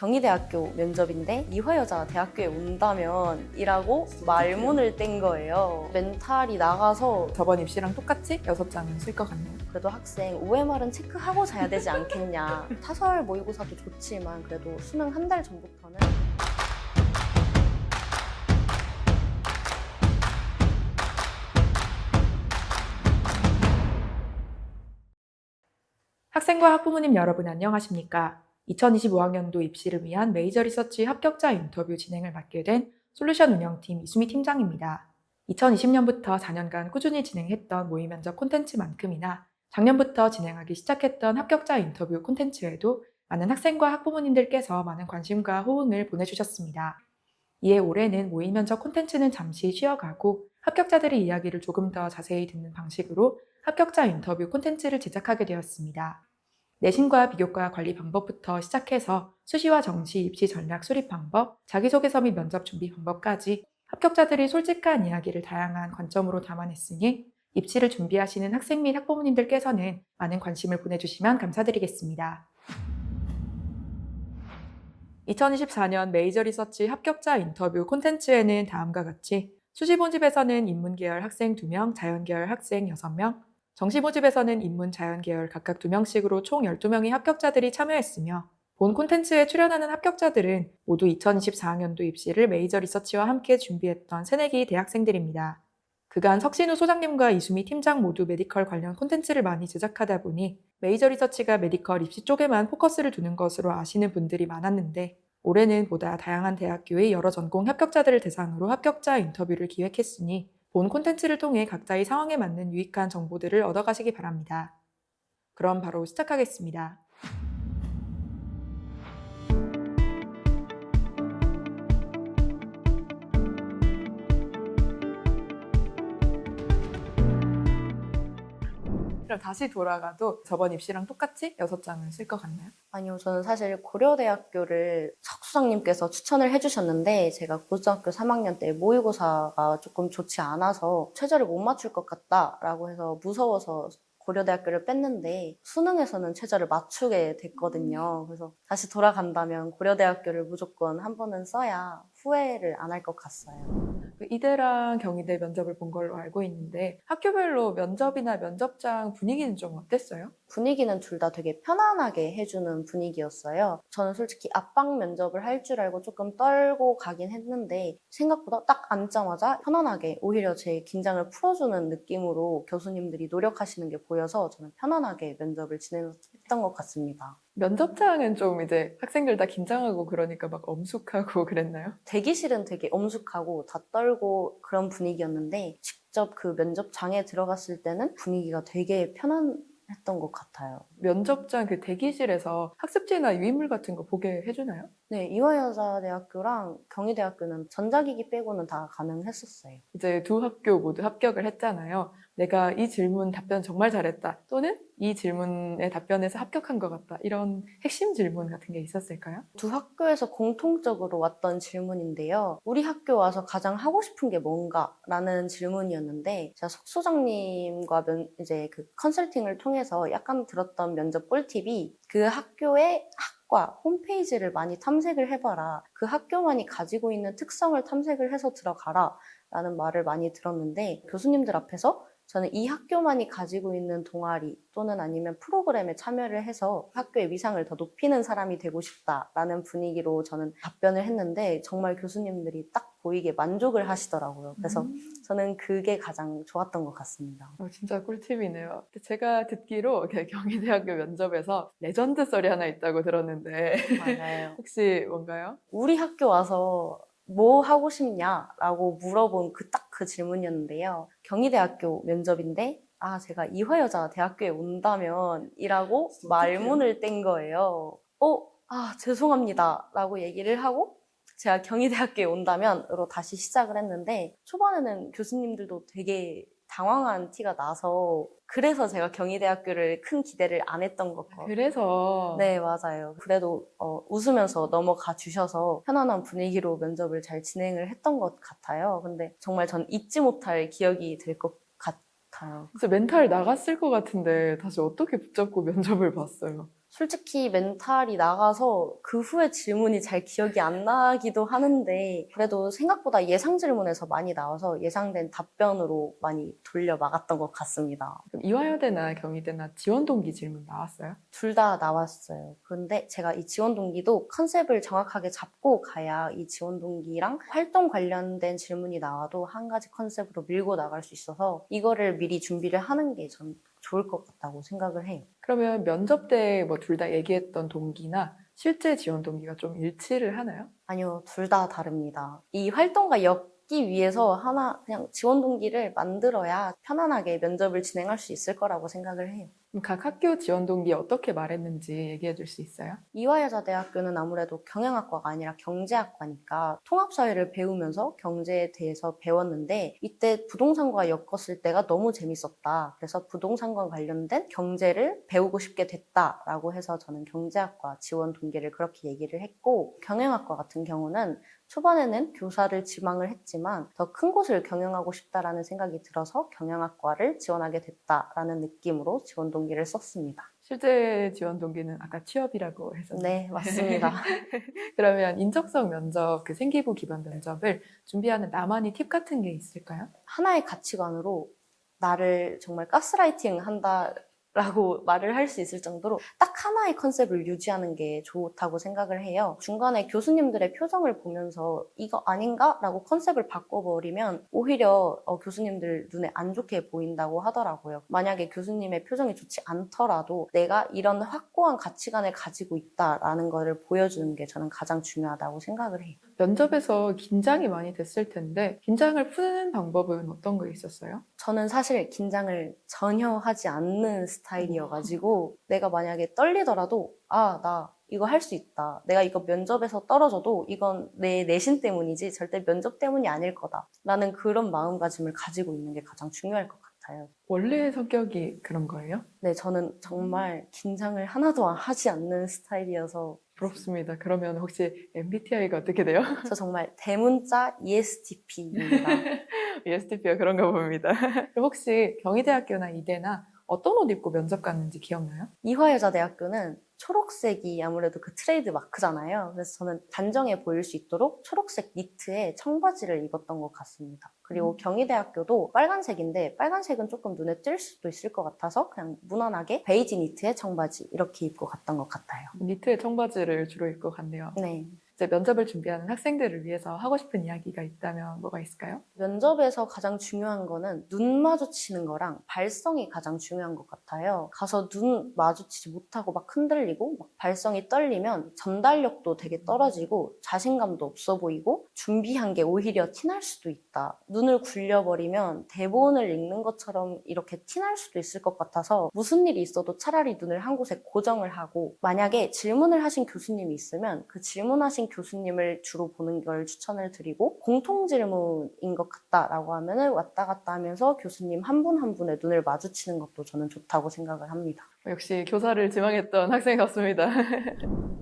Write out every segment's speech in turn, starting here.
경희대학교 면접인데 이화여자 대학교에 온다면 이라고 말문을 뗀 거예요. 멘탈이 나가서 저번 입시랑 똑같이 6장은 쓸 것 같네요. 그래도 학생 OMR은 체크하고 자야 되지 않겠냐. 타설 모의고사도 좋지만 그래도 수능 한 달 전부터는 학생과 학부모님 여러분 안녕하십니까? 2025학년도 입시를 위한 메이저 리서치 합격자 인터뷰 진행을 맡게 된 솔루션 운영팀 이수미 팀장입니다. 2020년부터 4년간 꾸준히 진행했던 모의 면접 콘텐츠만큼이나 작년부터 진행하기 시작했던 합격자 인터뷰 콘텐츠에도 많은 학생과 학부모님들께서 많은 관심과 호응을 보내주셨습니다. 이에 올해는 모의 면접 콘텐츠는 잠시 쉬어가고 합격자들의 이야기를 조금 더 자세히 듣는 방식으로 합격자 인터뷰 콘텐츠를 제작하게 되었습니다. 내신과 비교과 관리 방법부터 시작해서 수시와 정시 입시 전략 수립 방법, 자기소개서 및 면접 준비 방법까지 합격자들이 솔직한 이야기를 다양한 관점으로 담아냈으니 입시를 준비하시는 학생 및 학부모님들께서는 많은 관심을 보내주시면 감사드리겠습니다. 2024년 메이저 리서치 합격자 인터뷰 콘텐츠에는 다음과 같이 수시 모집에서는 인문 계열 학생 2명, 자연 계열 학생 6명, 정시 모집에서는 인문, 자연 계열 각각 2명씩으로 총 12명의 합격자들이 참여했으며 본 콘텐츠에 출연하는 합격자들은 모두 2024학년도 입시를 메이저 리서치와 함께 준비했던 새내기 대학생들입니다. 그간 석신우 소장님과 이수미 팀장 모두 메디컬 관련 콘텐츠를 많이 제작하다 보니 메이저 리서치가 메디컬 입시 쪽에만 포커스를 두는 것으로 아시는 분들이 많았는데 올해는 보다 다양한 대학교의 여러 전공 합격자들을 대상으로 합격자 인터뷰를 기획했으니 본 콘텐츠를 통해 각자의 상황에 맞는 유익한 정보들을 얻어가시기 바랍니다. 그럼 바로 시작하겠습니다. 그럼 다시 돌아가도 저번 입시랑 똑같이 6장을 쓸 것 같나요? 아니요, 저는 사실 고려대학교를 석수장님께서 추천을 해주셨는데 제가 고등학교 3학년 때 모의고사가 조금 좋지 않아서 최저를 못 맞출 것 같다라고 해서 무서워서 고려대학교를 뺐는데 수능에서는 최저를 맞추게 됐거든요. 그래서 다시 돌아간다면 고려대학교를 무조건 한 번은 써야 후회를 안 할 것 같아요. 이대랑 경희대 면접을 본 걸로 알고 있는데 학교별로 면접이나 면접장 분위기는 좀 어땠어요? 분위기는 둘 다 되게 편안하게 해주는 분위기였어요. 저는 솔직히 압박 면접을 할 줄 알고 조금 떨고 가긴 했는데 생각보다 딱 앉자마자 편안하게 오히려 제 긴장을 풀어주는 느낌으로 교수님들이 노력하시는 게 보여서 저는 편안하게 면접을 진행했던 것 같습니다. 면접장은 좀 이제 학생들 다 긴장하고 그러니까 막 엄숙하고 그랬나요? 대기실은 되게 엄숙하고 다 떨고 그런 분위기였는데 직접 그 면접장에 들어갔을 때는 분위기가 되게 편안했던 것 같아요. 면접장 그 대기실에서 학습지나 유인물 같은 거 보게 해주나요? 네, 이화여자대학교랑 경희대학교는 전자기기 빼고는 다 가능했었어요. 이제 두 학교 모두 합격을 했잖아요. 내가 이 질문 답변 정말 잘했다. 또는 이 질문에 답변해서 합격한 것 같다. 이런 핵심 질문 같은 게 있었을까요? 두 학교에서 공통적으로 왔던 질문인데요. 우리 학교 와서 가장 하고 싶은 게 뭔가? 라는 질문이었는데 제가 석 소장님과 이제 그 컨설팅을 통해서 약간 들었던 면접 꿀팁이 그 학교의 학과 홈페이지를 많이 탐색을 해봐라. 그 학교만이 가지고 있는 특성을 탐색을 해서 들어가라. 라는 말을 많이 들었는데 교수님들 앞에서 저는 이 학교만이 가지고 있는 동아리 또는 아니면 프로그램에 참여를 해서 학교의 위상을 더 높이는 사람이 되고 싶다라는 분위기로 저는 답변을 했는데 정말 교수님들이 딱 보이게 만족을 하시더라고요. 그래서 저는 그게 가장 좋았던 것 같습니다. 진짜 꿀팁이네요. 제가 듣기로 경희대학교 면접에서 레전드 썰이 하나 있다고 들었는데 맞아요. 혹시 뭔가요? 우리 학교 와서 뭐 하고 싶냐라고 물어본 그 질문이었는데요. 경희대학교 면접인데 제가 이화여자 대학교에 온다면 이라고 말문을 뗀 거예요. 죄송합니다 라고 얘기를 하고 제가 경희대학교에 온다면으로 다시 시작을 했는데 초반에는 교수님들도 되게 당황한 티가 나서 그래서 제가 경희대학교를 큰 기대를 안 했던 것 같아요. 그래서 네, 맞아요. 그래도 웃으면서 넘어가 주셔서 편안한 분위기로 면접을 잘 진행을 했던 것 같아요. 근데 정말 전 잊지 못할 기억이 될 것 같아요. 진짜 멘탈 나갔을 것 같은데 다시 어떻게 붙잡고 면접을 봤어요? 솔직히 멘탈이 나가서 그 후에 질문이 잘 기억이 안 나기도 하는데 그래도 생각보다 예상 질문에서 많이 나와서 예상된 답변으로 많이 돌려 막았던 것 같습니다. 그럼 이화여대나 경희대나 지원 동기 질문 나왔어요? 둘 다 나왔어요. 그런데 제가 이 지원 동기도 컨셉을 정확하게 잡고 가야 이 지원 동기랑 활동 관련된 질문이 나와도 한 가지 컨셉으로 밀고 나갈 수 있어서 이거를 미리 준비를 하는 게 전 좋을 것 같다고 생각을 해요. 그러면 면접 때 뭐 둘 다 얘기했던 동기나 실제 지원 동기가 좀 일치를 하나요? 아니요, 둘 다 다릅니다. 이 활동과 엮기 위해서 하나 그냥 지원 동기를 만들어야 편안하게 면접을 진행할 수 있을 거라고 생각을 해요. 그럼 각 학교 지원 동기 어떻게 말했는지 얘기해 줄 수 있어요? 이화여자대학교는 아무래도 경영학과가 아니라 경제학과니까 통합사회를 배우면서 경제에 대해서 배웠는데 이때 부동산과 엮었을 때가 너무 재밌었다. 그래서 부동산과 관련된 경제를 배우고 싶게 됐다라고 해서 저는 경제학과 지원 동기를 그렇게 얘기를 했고 경영학과 같은 경우는 초반에는 교사를 지망을 했지만 더 큰 곳을 경영하고 싶다라는 생각이 들어서 경영학과를 지원하게 됐다라는 느낌으로 지원 동기를 썼습니다. 실제 지원 동기는 아까 취업이라고 했었는데. 네, 맞습니다. 그러면 인적성 면접, 그 생기부 기반 면접을 준비하는 나만의 팁 같은 게 있을까요? 하나의 가치관으로 나를 정말 가스라이팅 한다라고 말을 할 수 있을 정도로 딱 하나의 컨셉을 유지하는 게 좋다고 생각을 해요. 중간에 교수님들의 표정을 보면서 이거 아닌가? 라고 컨셉을 바꿔버리면 오히려 교수님들 눈에 안 좋게 보인다고 하더라고요. 만약에 교수님의 표정이 좋지 않더라도 내가 이런 확고한 가치관을 가지고 있다라는 거를 보여주는 게 저는 가장 중요하다고 생각을 해요. 면접에서 긴장이 많이 됐을 텐데 긴장을 푸는 방법은 어떤 거 있었어요? 저는 사실 긴장을 전혀 하지 않는 스타일이어가지고 내가 만약에 떨리더라도 나 이거 할 수 있다. 내가 이거 면접에서 떨어져도 이건 내 내신 때문이지 절대 면접 때문이 아닐 거다. 라는 그런 마음가짐을 가지고 있는 게 가장 중요할 것 같아요. 원래 성격이 그런 거예요? 네, 저는 정말 긴장을 하나도 하지 않는 스타일이어서 부럽습니다. 그러면 혹시 MBTI가 어떻게 돼요? 저 정말 대문자 ESTP입니다. ESTP가 그런가 봅니다. 그럼 혹시 경희대학교나 이대나 어떤 옷 입고 면접 갔는지 기억나요? 이화여자대학교는 초록색이 아무래도 그 트레이드 마크잖아요. 그래서 저는 단정해 보일 수 있도록 초록색 니트에 청바지를 입었던 것 같습니다. 그리고 경희대학교도 빨간색인데 빨간색은 조금 눈에 띌 수도 있을 것 같아서 그냥 무난하게 베이지 니트에 청바지 이렇게 입고 갔던 것 같아요. 니트에 청바지를 주로 입고 갔네요. 네. 이제 면접을 준비하는 학생들을 위해서 하고 싶은 이야기가 있다면 뭐가 있을까요? 면접에서 가장 중요한 거는 눈 마주치는 거랑 발성이 가장 중요한 것 같아요. 가서 눈 마주치지 못하고 막 흔들리고 막 발성이 떨리면 전달력도 되게 떨어지고 자신감도 없어 보이고 준비한 게 오히려 티날 수도 있다. 눈을 굴려버리면 대본을 읽는 것처럼 이렇게 티날 수도 있을 것 같아서 무슨 일이 있어도 차라리 눈을 한 곳에 고정을 하고 만약에 질문을 하신 교수님이 있으면 그 질문하신 교수님을 주로 보는 걸 추천을 드리고 공통 질문인 것 같다라고 하면은 왔다 갔다 하면서 교수님 한 분 한 분의 눈을 마주치는 것도 저는 좋다고 생각을 합니다. 역시 교사를 지망했던 학생 같습니다.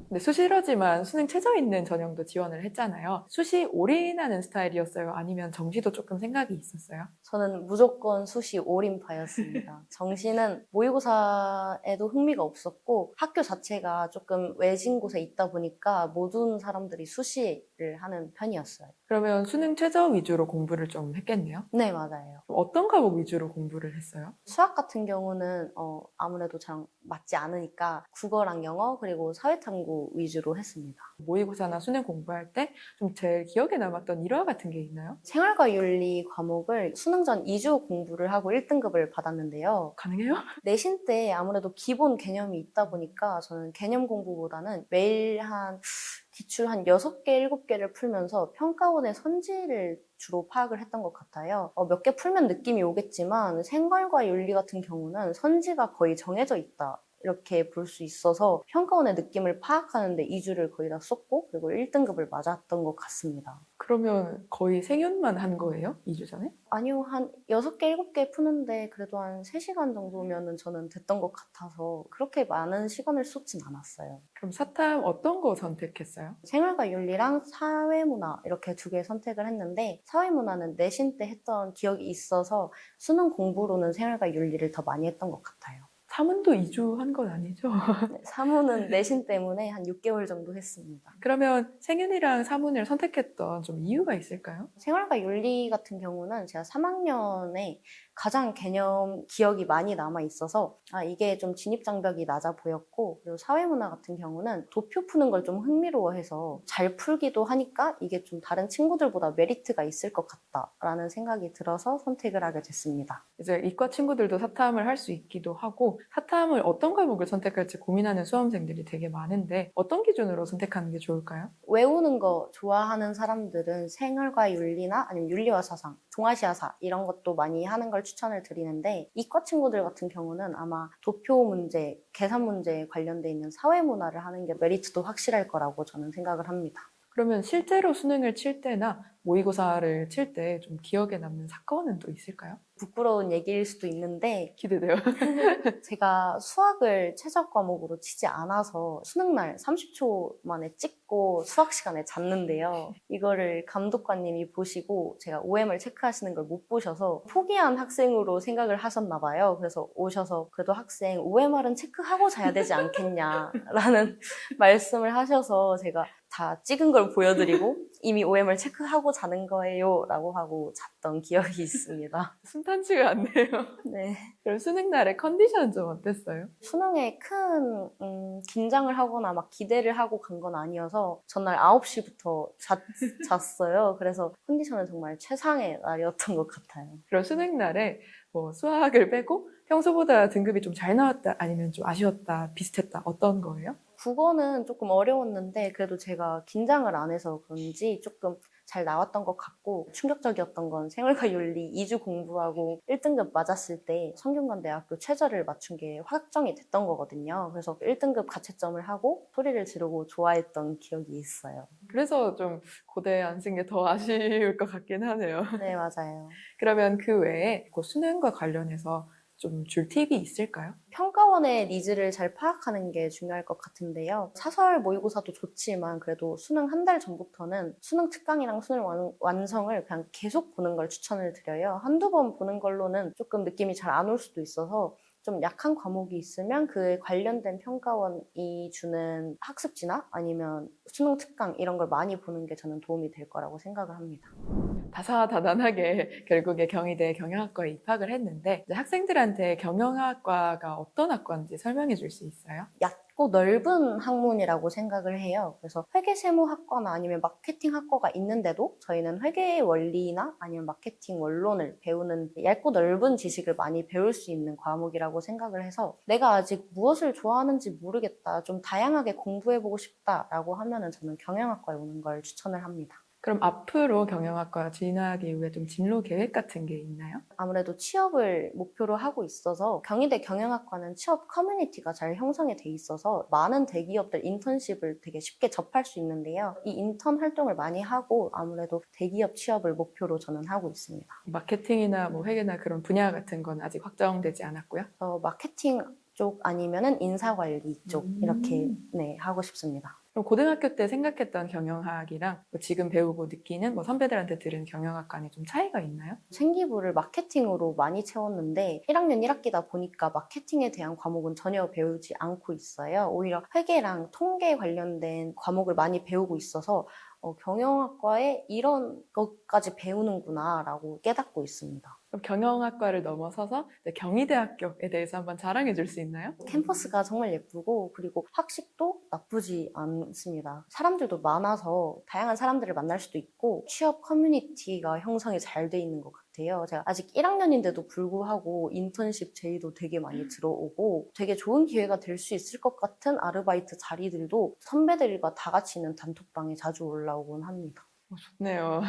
근데 수시로지만 수능 최저 있는 전형도 지원을 했잖아요. 수시 올인하는 스타일이었어요? 아니면 정시도 조금 생각이 있었어요? 저는 무조건 수시 올인파였습니다. 정시는 모의고사에도 흥미가 없었고 학교 자체가 조금 외진 곳에 있다 보니까 모든 사람들이 수시를 하는 편이었어요. 그러면 수능 최저 위주로 공부를 좀 했겠네요? 네, 맞아요. 어떤 과목 위주로 공부를 했어요? 수학 같은 경우는 아무래도 저랑 맞지 않으니까 국어랑 영어 그리고 사회탐구 위주로 했습니다. 모의고사나 수능 공부할 때 좀 제일 기억에 남았던 일화 같은 게 있나요? 생활과 윤리 과목을 수능 전 2주 공부를 하고 1등급을 받았는데요. 가능해요? 내신 때 아무래도 기본 개념이 있다 보니까 저는 개념 공부보다는 매일 기출 한 6개, 7개를 풀면서 평가원의 선지를 주로 파악을 했던 것 같아요. 몇 개 풀면 느낌이 오겠지만 생활과 윤리 같은 경우는 선지가 거의 정해져 있다. 이렇게 볼 수 있어서 평가원의 느낌을 파악하는데 2주를 거의 다 썼고 그리고 1등급을 맞았던 것 같습니다. 그러면 거의 생연만 한 거예요? 2주 전에? 아니요, 한 6개, 7개 푸는데 그래도 한 3시간 정도면은 저는 됐던 것 같아서 그렇게 많은 시간을 쏟진 않았어요. 그럼 사탐 어떤 거 선택했어요? 생활과 윤리랑 사회문화 이렇게 2개 선택을 했는데 사회문화는 내신 때 했던 기억이 있어서 수능 공부로는 생활과 윤리를 더 많이 했던 것 같아요. 사문도 2주 한 건 아니죠? 네, 사문은 내신 때문에 한 6개월 정도 했습니다. 그러면 생윤이랑 사문을 선택했던 좀 이유가 있을까요? 생활과 윤리 같은 경우는 제가 3학년에 가장 개념 기억이 많이 남아 있어서 이게 좀 진입 장벽이 낮아 보였고, 그리고 사회문화 같은 경우는 도표 푸는 걸 좀 흥미로워해서 잘 풀기도 하니까 이게 좀 다른 친구들보다 메리트가 있을 것 같다라는 생각이 들어서 선택을 하게 됐습니다. 이제 이과 친구들도 사탐을 할 수 있기도 하고 사탐을 어떤 과목을 선택할지 고민하는 수험생들이 되게 많은데 어떤 기준으로 선택하는 게 좋을까요? 외우는 거 좋아하는 사람들은 생활과 윤리나 아니면 윤리와 사상, 동아시아사 이런 것도 많이 하는 걸 추천을 드리는데, 이과 친구들 같은 경우는 아마 도표 문제, 계산 문제에 관련돼 있는 사회문화를 하는 게 메리트도 확실할 거라고 저는 생각을 합니다. 그러면 실제로 수능을 칠 때나 모의고사를 칠 때 좀 기억에 남는 사건은 또 있을까요? 부끄러운 얘기일 수도 있는데, 기대돼요. 제가 수학을 최저 과목으로 치지 않아서 수능날 30초 만에 찍고 수학 시간에 잤는데요. 이거를 감독관님이 보시고 제가 OMR 체크하시는 걸 못 보셔서 포기한 학생으로 생각을 하셨나 봐요. 그래서 오셔서 그래도 학생 OMR은 체크하고 자야 되지 않겠냐라는 말씀을 하셔서 제가 다 찍은 걸 보여드리고 이미 OMR 체크하고 자는 거예요 라고 하고 잤던 기억이 있습니다. 순탄치가 않네요. 네. 그럼 수능 날의 컨디션은 좀 어땠어요? 수능에 큰 긴장을 하거나 막 기대를 하고 간 건 아니어서 전날 9시부터 잤어요. 그래서 컨디션은 정말 최상의 날이었던 것 같아요. 그럼 수능 날에 뭐 수학을 빼고 평소보다 등급이 좀 잘 나왔다 아니면 좀 아쉬웠다 비슷했다 어떤 거예요? 국어는 조금 어려웠는데 그래도 제가 긴장을 안 해서 그런지 조금 잘 나왔던 것 같고, 충격적이었던 건 생활과 윤리 2주 공부하고 1등급 맞았을 때 성균관대학교 최저를 맞춘 게 확정이 됐던 거거든요. 그래서 1등급 가채점을 하고 소리를 지르고 좋아했던 기억이 있어요. 그래서 좀 고대 안 쓴 게 더 아쉬울 것 같긴 하네요. 네, 맞아요. 그러면 그 외에 그 수능과 관련해서 좀 줄 팁이 있을까요? 평가원의 니즈를 잘 파악하는 게 중요할 것 같은데요. 사설 모의고사도 좋지만 그래도 수능 한 달 전부터는 수능 특강이랑 수능 완성을 그냥 계속 보는 걸 추천을 드려요. 한두 번 보는 걸로는 조금 느낌이 잘 안 올 수도 있어서 좀 약한 과목이 있으면 그에 관련된 평가원이 주는 학습지나 아니면 수능 특강 이런 걸 많이 보는 게 저는 도움이 될 거라고 생각을 합니다. 다사다난하게 결국에 경희대 경영학과에 입학을 했는데 이제 학생들한테 경영학과가 어떤 학과인지 설명해 줄 수 있어요? 얕고 넓은 학문이라고 생각을 해요. 그래서 회계세무학과나 아니면 마케팅학과가 있는데도 저희는 회계의 원리나 아니면 마케팅 원론을 배우는 얇고 넓은 지식을 많이 배울 수 있는 과목이라고 생각을 해서 내가 아직 무엇을 좋아하는지 모르겠다, 좀 다양하게 공부해보고 싶다라고 하면은 저는 경영학과에 오는 걸 추천을 합니다. 그럼 앞으로 경영학과 진학이 후에 좀 진로 계획 같은 게 있나요? 아무래도 취업을 목표로 하고 있어서 경희대 경영학과는 취업 커뮤니티가 잘 형성이 돼 있어서 많은 대기업들 인턴십을 되게 쉽게 접할 수 있는데요. 이 인턴 활동을 많이 하고 아무래도 대기업 취업을 목표로 저는 하고 있습니다. 마케팅이나 뭐 회계나 그런 분야 같은 건 아직 확정되지 않았고요. 마케팅 쪽 아니면은 인사관리 쪽 이렇게 하고 싶습니다. 그럼 고등학교 때 생각했던 경영학이랑 뭐 지금 배우고 느끼는 뭐 선배들한테 들은 경영학 간에 좀 차이가 있나요? 생기부를 마케팅으로 많이 채웠는데 1학년 1학기다 보니까 마케팅에 대한 과목은 전혀 배우지 않고 있어요. 오히려 회계랑 통계 관련된 과목을 많이 배우고 있어서 경영학과에 이런 것까지 배우는구나 라고 깨닫고 있습니다. 그럼 경영학과를 넘어서서 이제 경희대학교에 대해서 한번 자랑해 줄 수 있나요? 캠퍼스가 정말 예쁘고 그리고 학식도 나쁘지 않습니다. 사람들도 많아서 다양한 사람들을 만날 수도 있고 취업 커뮤니티가 형성이 잘 돼 있는 것 같아요. 제가 아직 1학년인데도 불구하고 인턴십 제의도 되게 많이 들어오고 되게 좋은 기회가 될 수 있을 것 같은 아르바이트 자리들도 선배들과 다 같이 있는 단톡방에 자주 올라오곤 합니다. 좋네요.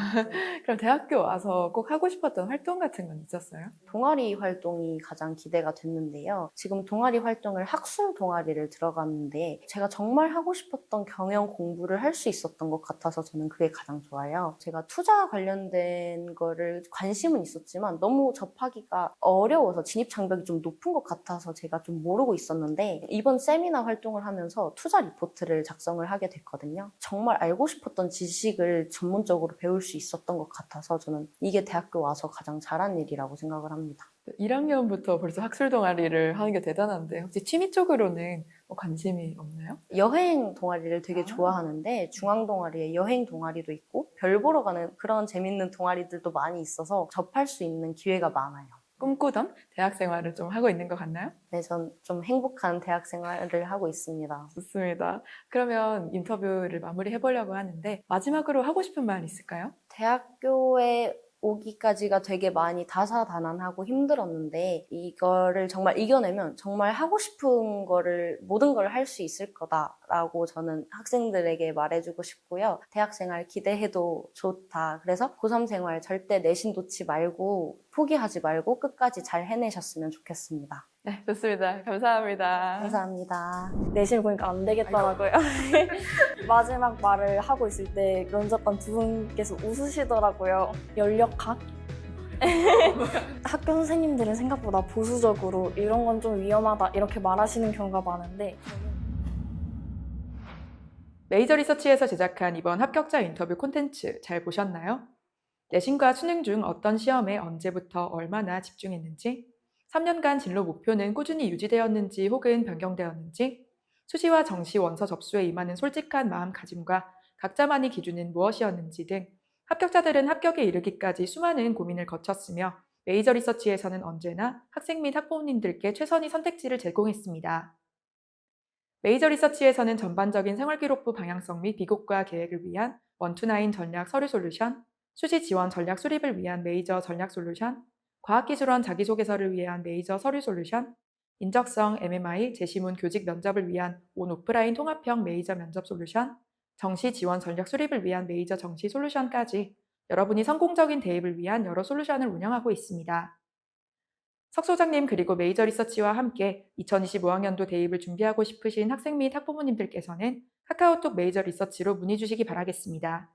그럼 대학교 와서 꼭 하고 싶었던 활동 같은 건 있었어요? 동아리 활동이 가장 기대가 됐는데요. 지금 동아리 활동을 학술 동아리를 들어갔는데 제가 정말 하고 싶었던 경영 공부를 할 수 있었던 것 같아서 저는 그게 가장 좋아요. 제가 투자 관련된 거를 관심은 있었지만 너무 접하기가 어려워서 진입 장벽이 좀 높은 것 같아서 제가 좀 모르고 있었는데 이번 세미나 활동을 하면서 투자 리포트를 작성을 하게 됐거든요. 정말 알고 싶었던 지식을 전문적으로 배울 수 있었던 것 같아서 저는 이게 대학교 와서 가장 잘한 일이라고 생각을 합니다. 1학년부터 벌써 학술 동아리를 하는 게 대단한데 혹시 취미 쪽으로는 관심이 없나요? 여행 동아리를 되게 아. 좋아하는데 중앙 동아리에 여행 동아리도 있고 별 보러 가는 그런 재밌는 동아리들도 많이 있어서 접할 수 있는 기회가 많아요. 꿈꾸던 대학 생활을 좀 하고 있는 것 같나요? 네, 전 좀 행복한 대학 생활을 하고 있습니다. 좋습니다. 그러면 인터뷰를 마무리해 보려고 하는데 마지막으로 하고 싶은 말 있을까요? 대학교에 오기까지가 되게 많이 다사다난하고 힘들었는데 이거를 정말 이겨내면 정말 하고 싶은 거를 모든 걸 할 수 있을 거다라고 저는 학생들에게 말해주고 싶고요. 대학생활 기대해도 좋다. 그래서 고3 생활 절대 내신 놓지 말고 포기하지 말고 끝까지 잘 해내셨으면 좋겠습니다. 네, 좋습니다. 감사합니다. 감사합니다. 내신을 보니까 안 되겠더라고요. 마지막 말을 하고 있을 때 면접관 두 분께서 웃으시더라고요. 연력학? 학교 선생님들은 생각보다 보수적으로 이런 건 좀 위험하다 이렇게 말하시는 경우가 많은데 메이저 리서치에서 제작한 이번 합격자 인터뷰 콘텐츠 잘 보셨나요? 내신과 수능 중 어떤 시험에 언제부터 얼마나 집중했는지, 3년간 진로 목표는 꾸준히 유지되었는지 혹은 변경되었는지, 수시와 정시 원서 접수에 임하는 솔직한 마음가짐과 각자만의 기준은 무엇이었는지 등 합격자들은 합격에 이르기까지 수많은 고민을 거쳤으며 메이저 리서치에서는 언제나 학생 및 학부모님들께 최선의 선택지를 제공했습니다. 메이저 리서치에서는 전반적인 생활기록부 방향성 및 비교과 계획을 위한 원투나인 전략 서류 솔루션, 수시 지원 전략 수립을 위한 메이저 전략 솔루션, 과학기술원 자기소개서를 위한 메이저 서류 솔루션, 인적성, MMI, 제시문 교직 면접을 위한 온 오프라인 통합형 메이저 면접 솔루션, 정시 지원 전략 수립을 위한 메이저 정시 솔루션까지 여러분이 성공적인 대입을 위한 여러 솔루션을 운영하고 있습니다. 석 소장님 그리고 메이저 리서치와 함께 2025학년도 대입을 준비하고 싶으신 학생 및 학부모님들께서는 카카오톡 메이저 리서치로 문의 주시기 바라겠습니다.